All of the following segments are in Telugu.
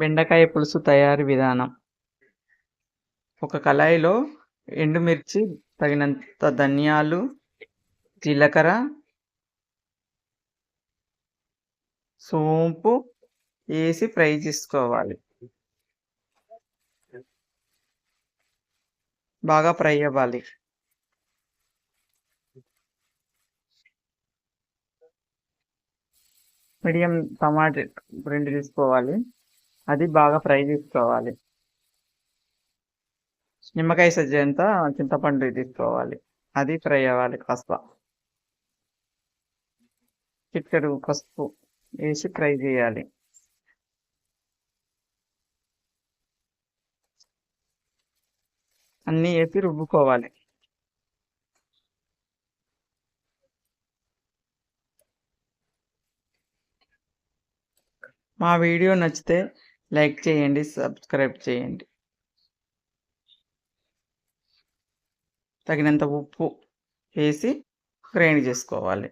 బెండకాయ పులుసు తయారీ విధానం. ఒక కళాయిలో ఎండుమిర్చి, తగినంత ధనియాలు, జీలకర్ర, సోంపు వేసి ఫ్రై చేసుకోవాలి. బాగా ఫ్రై అవ్వాలి. మీడియం టమాటా 2 తీసుకోవాలి. అది బాగా ఫ్రై చేసుకోవాలి. నిమ్మకాయ సజ్జంతా చింతపండు తీసుకోవాలి. అది ఫ్రై అవ్వాలి కాస్త. చిటికెడు పసుపు వేసి ఫ్రై చేయాలి. అన్నీ వేసి రుబ్బుకోవాలి. మా వీడియో నచ్చితే లైక్ చేయండి, సబ్స్క్రైబ్ చేయండి. తగినంత ఉప్పు వేసి గ్రైండ్ చేసుకోవాలి.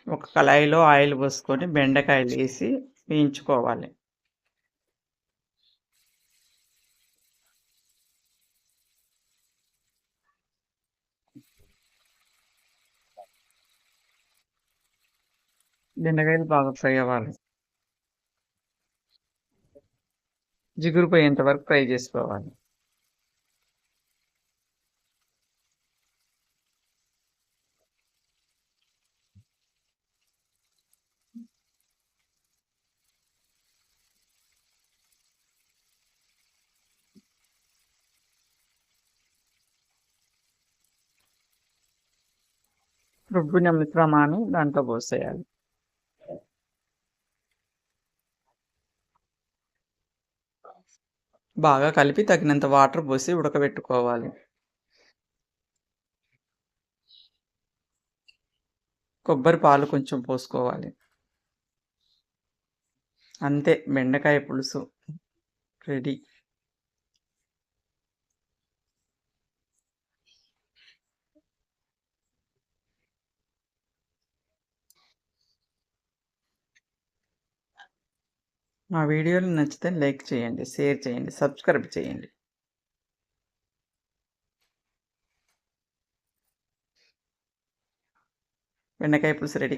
ఒక కళాయిలో ఆయిల్ పోసుకొని బెండకాయలు వేసి వేయించుకోవాలి. బెండకాయలు బాగా ఫ్రై అవ్వాలి. జిగురు పోయేంత వరకు ఫ్రై చేసుకోవాలి. రుబ్బిన మిశ్రమాన్ని దాంట్లో పోసేయాలి. బాగా కలిపి తగినంత వాటర్ పోసి ఉడకబెట్టుకోవాలి. కొబ్బరి పాలు కొంచెం పోసుకోవాలి. అంతే, బెండకాయ పులుసు రెడీ. మా వీడియోలు నచ్చితే లైక్ చేయండి, షేర్ చేయండి, సబ్స్క్రైబ్ చేయండి. బెండకాయ పులుసు రెడీ.